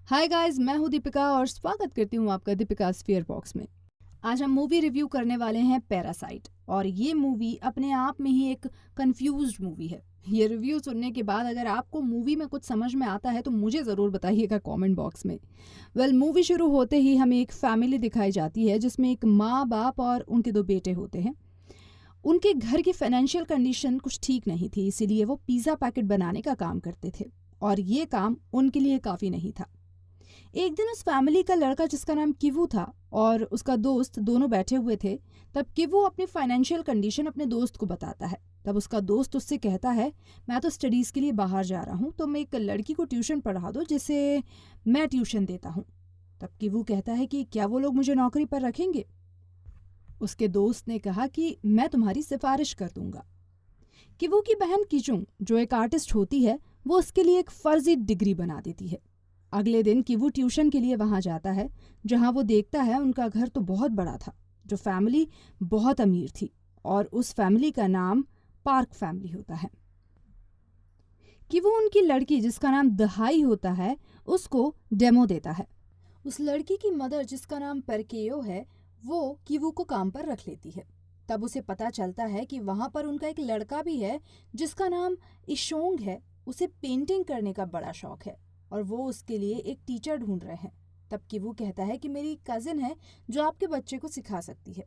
Hi guys, मैं हूँ दीपिका और स्वागत करती हूँ आपका दीपिका स्फीयर बॉक्स में। आज हम मूवी रिव्यू करने वाले हैं पैरासाइट और ये मूवी अपने आप में ही एक कंफ्यूज्ड मूवी है। ये रिव्यू सुनने के बाद अगर आपको मूवी में कुछ समझ में आता है तो मुझे ज़रूर बताइएगा कमेंट बॉक्स में। मूवी शुरू होते ही हमें एक फैमिली दिखाई जाती है जिसमें एक माँ बाप और उनके दो बेटे होते हैं। उनके घर की फाइनेंशियल कंडीशन कुछ ठीक नहीं थी, इसीलिए वो पिज़्ज़ा पैकेट बनाने का काम करते थे और ये काम उनके लिए काफ़ी नहीं था। एक दिन उस फैमिली का लड़का जिसका नाम किवू था और उसका दोस्त दोनों बैठे हुए थे। तब किवू अपनी फाइनेंशियल कंडीशन अपने दोस्त को बताता है। तब उसका दोस्त उससे कहता है, मैं तो स्टडीज़ के लिए बाहर जा रहा हूँ, तुम एक लड़की को ट्यूशन पढ़ा दो जिसे मैं ट्यूशन देता हूँ। तब किवू कहता है कि क्या वो लोग मुझे नौकरी पर रखेंगे। उसके दोस्त ने कहा कि मैं तुम्हारी सिफारिश कर दूंगा। किवू की बहन किचुंग जो एक आर्टिस्ट होती है, वो उसके लिए एक फर्जी डिग्री बना देती है। अगले दिन किवू ट्यूशन के लिए वहां जाता है, जहां वो देखता है उनका घर तो बहुत बड़ा था, जो फैमिली बहुत अमीर थी और उस फैमिली का नाम पार्क फैमिली होता है। किवू उनकी लड़की जिसका नाम दहाई होता है उसको डेमो देता है। उस लड़की की मदर जिसका नाम परकेयो है, वो किवू को काम पर रख लेती है। तब उसे पता चलता है कि वहां पर उनका एक लड़का भी है जिसका नाम इशोंग है। उसे पेंटिंग करने का बड़ा शौक है और वो उसके लिए एक टीचर ढूंढ रहे हैं। तब किवू कहता है कि मेरी कजिन है जो आपके बच्चे को सिखा सकती है।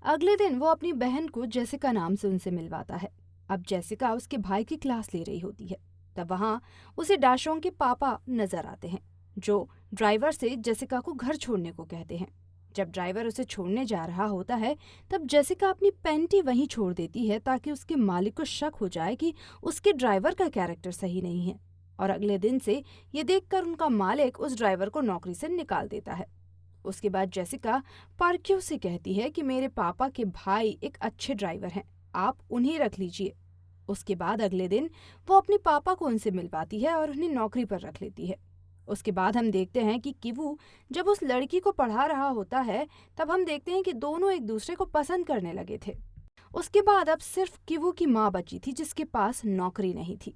अगले दिन वो अपनी बहन को जेसिका नाम से उनसे मिलवाता है। अब जेसिका उसके भाई की क्लास ले रही होती है। तब वहां उसे डाशोंग के पापा नजर आते हैं, जो ड्राइवर से जेसिका को घर छोड़ने को कहते हैं। जब ड्राइवर उसे छोड़ने जा रहा होता है, तब जेसिका अपनी पैंटी वहीं छोड़ देती है ताकि उसके मालिक को शक हो जाए कि उसके ड्राइवर का कैरेक्टर सही नहीं है। और अगले दिन से ये देखकर उनका मालिक उस ड्राइवर को नौकरी से निकाल देता है। उसके बाद जेसिका पार्क्यू से कहती है कि मेरे पापा के भाई एक अच्छे ड्राइवर हैं, आप उन्हें रख लीजिए। उसके बाद अगले दिन वो अपने पापा को उनसे मिलवाती है और उन्हें नौकरी पर रख लेती है। उसके बाद हम देखते हैं कि किवू जब उस लड़की को पढ़ा रहा होता है, तब हम देखते हैं कि दोनों एक दूसरे को पसंद करने लगे थे। उसके बाद अब सिर्फ किवू की माँ बची थी जिसके पास नौकरी नहीं थी।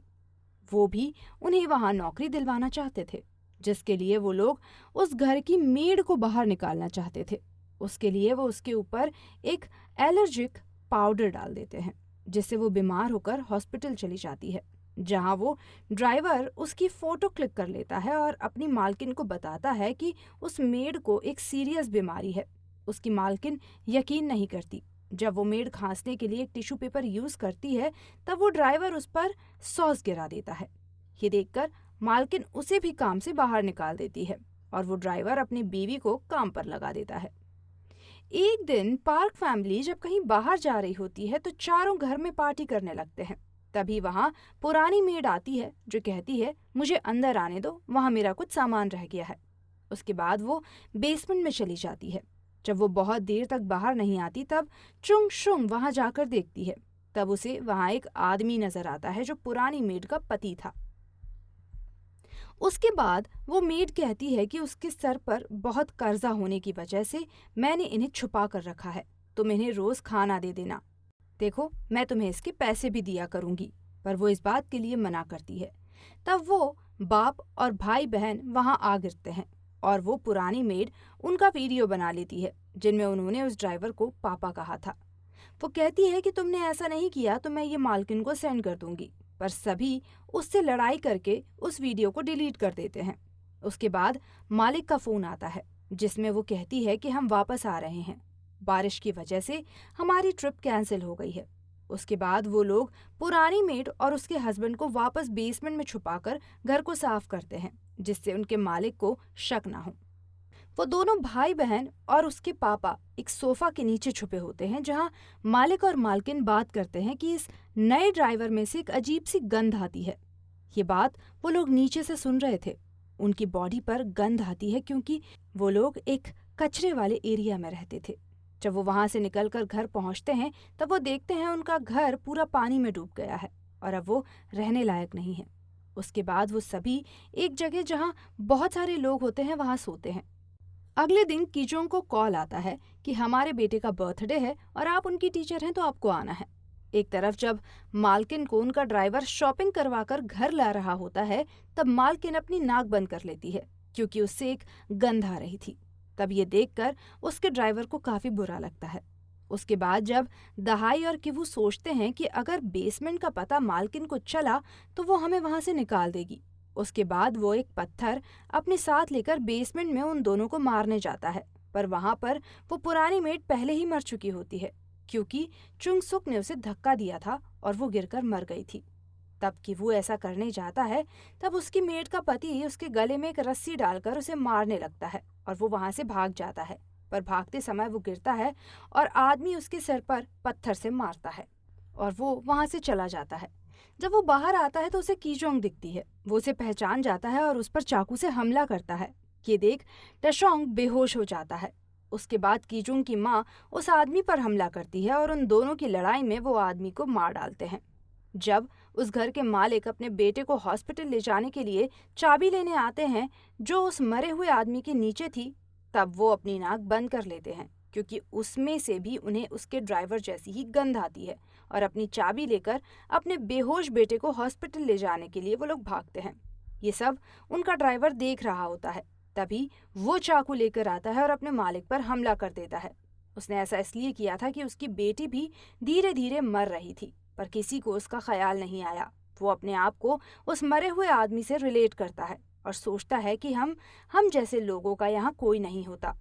वो भी उन्हें वहां नौकरी दिलवाना चाहते थे, जिसके लिए वो लोग उस घर की मेड को बाहर निकालना चाहते थे। उसके लिए वो उसके ऊपर एक एलर्जिक पाउडर डाल देते हैं, जिससे वो बीमार होकर हॉस्पिटल चली जाती है, जहां वो ड्राइवर उसकी फोटो क्लिक कर लेता है और अपनी मालकिन को बताता है कि उस मेड को एक सीरियस बीमारी है। उसकी मालकिन यकीन नहीं करती। जब वो मेड खांसने के लिए एक टिश्यू पेपर यूज करती है, तब वो ड्राइवर उस पर सॉस गिरा देता है। ये देखकर मालकिन उसे भी काम से बाहर निकाल देती है और वो ड्राइवर अपनी बीवी को काम पर लगा देता है। एक दिन पार्क फैमिली जब कहीं बाहर जा रही होती है तो चारों घर में पार्टी करने लगते हैं। तभी वहां पुरानी मेड आती है जो कहती है, मुझे अंदर आने दो, वहां मेरा कुछ सामान रह गया है। उसके बाद वो बेसमेंट में चली जाती है। जब वो बहुत देर तक बाहर नहीं आती, तब चुंग शुंग वहां जाकर देखती है। तब उसे वहां एक आदमी नजर आता है जो पुरानी मेड का पति था। उसके बाद वो मेड कहती है कि उसके सर पर बहुत कर्जा होने की वजह से मैंने इन्हें छुपा कर रखा है, तुम इन्हें रोज खाना दे देना, देखो मैं तुम्हें इसके पैसे भी दिया करूंगी। पर वो इस बात के लिए मना करती है। तब वो बाप और भाई बहन वहां आ गिरते हैं और वो पुरानी मेड उनका वीडियो बना लेती है जिनमें उन्होंने उस ड्राइवर को पापा कहा था। वो कहती है कि तुमने ऐसा नहीं किया तो मैं ये मालकिन को सेंड कर दूंगी। पर सभी उससे लड़ाई करके उस वीडियो को डिलीट कर देते हैं। उसके बाद मालिक का फोन आता है जिसमें वो कहती है कि हम वापस आ रहे हैं, बारिश की वजह से हमारी ट्रिप कैंसिल हो गई है। उसके बाद वो लोग पुरानी मेड और उसके हस्बैंड को वापस बेसमेंट में छुपाकर घर को साफ करते हैं, जिससे उनके मालिक को शक ना हो। वो दोनों भाई बहन और उसके पापा एक सोफा के नीचे छुपे होते हैं, जहां मालिक और मालकिन बात करते हैं कि इस नए ड्राइवर में से एक अजीब सी गंध आती है। ये बात वो लोग नीचे से सुन रहे थे। उनकी बॉडी पर गंध आती है क्योंकि वो लोग एक कचरे वाले एरिया में रहते थे। जब वो वहां से निकलकर घर पहुंचते हैं, तब वो देखते हैं उनका घर पूरा पानी में डूब गया है और अब वो रहने लायक नहीं है। उसके बाद वो सभी एक जगह जहां बहुत सारे लोग होते हैं वहां सोते हैं। अगले दिन कीचोंग को कॉल आता है कि हमारे बेटे का बर्थडे है और आप उनकी टीचर हैं तो आपको आना है। एक तरफ जब मालकिन को उनका ड्राइवर शॉपिंग करवाकर घर ला रहा होता है, तब मालकिन अपनी नाक बंद कर लेती है क्योंकि उससे एक गंध आ रही थी। तब ये देखकर उसके ड्राइवर को काफी बुरा लगता है। उसके बाद जब दहाई और किवू सोचते हैं कि अगर बेसमेंट का पता मालकिन को चला तो वो हमें वहां से निकाल देगी, उसके बाद वो एक पत्थर अपने साथ लेकर बेसमेंट में उन दोनों को मारने जाता है। पर वहां पर वो पुरानी मेड पहले ही मर चुकी होती है, क्योंकि चुंग सुक ने उसे धक्का दिया था और वो गिरकर मर गई थी। तब किवू ऐसा करने जाता है, तब उसकी मेड का पति उसके गले में एक रस्सी डालकर उसे मारने लगता है और वो वहां से भाग जाता है। पर भागते समय वो गिरता है और आदमी उसके सिर पर पत्थर से मारता है और वो वहां से चला जाता है। जब वो बाहर आता है तो उसे कीचोंग दिखती है। वो उसे पहचान जाता है और उस पर चाकू से हमला करता है। ये देख टशोंग बेहोश हो जाता है। उसके बाद कीचोंग की माँ उस आदमी पर हमला करती है और उन दोनों की लड़ाई में वो आदमी को मार डालते हैं। जब उस घर के मालिक अपने बेटे को हॉस्पिटल ले जाने के लिए चाबी लेने आते हैं जो उस मरे हुए आदमी के नीचे थी, तब वो अपनी नाक बंद कर लेते हैं, क्योंकि उसमें से भी उन्हें उसके ड्राइवर जैसी ही गंध आती है और अपनी चाबी लेकर अपने बेहोश बेटे को हॉस्पिटल ले जाने के लिए वो लोग भागते हैं। ये सब उनका ड्राइवर देख रहा होता है। तभी वो चाकू लेकर आता है और अपने मालिक पर हमला कर देता है। उसने ऐसा इसलिए किया था कि उसकी बेटी भी धीरे धीरे मर रही थी, पर किसी को उसका ख्याल नहीं आया। वो अपने आप को उस मरे हुए आदमी से रिलेट करता है और सोचता है कि हम जैसे लोगों का यहाँ कोई नहीं होता।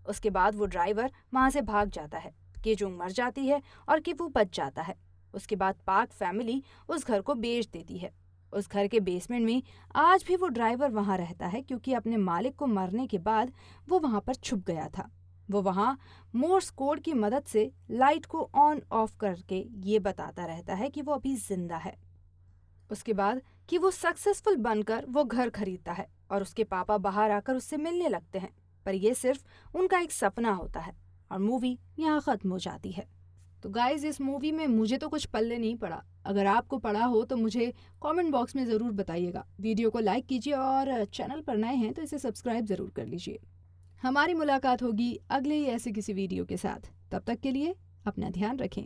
उसके बाद वो ड्राइवर वहां से भाग जाता है। कीचोंग मर जाती है और किवू बच जाता है। उसके बाद पार्क फैमिली उस घर को बेच देती है। उस घर के बेसमेंट में आज भी वो ड्राइवर वहां रहता है, क्योंकि अपने मालिक को मरने के बाद वो वहां पर छुप गया था। वो वहां मोर्स कोड की मदद से लाइट को ऑन ऑफ करके ये बताता रहता है कि वो अभी जिंदा है। उसके बाद कि वो सक्सेसफुल बनकर वो घर खरीदता है और उसके पापा बाहर आकर उससे मिलने लगते हैं, पर ये सिर्फ उनका एक सपना होता है और मूवी यहाँ खत्म हो जाती है। तो गाइज, इस मूवी में मुझे तो कुछ पल्ले नहीं पड़ा। अगर आपको पड़ा हो तो मुझे कमेंट बॉक्स में ज़रूर बताइएगा। वीडियो को लाइक कीजिए और चैनल पर नए हैं तो इसे सब्सक्राइब ज़रूर कर लीजिए। हमारी मुलाकात होगी अगले ही ऐसे किसी वीडियो के साथ। तब तक के लिए अपना ध्यान रखें।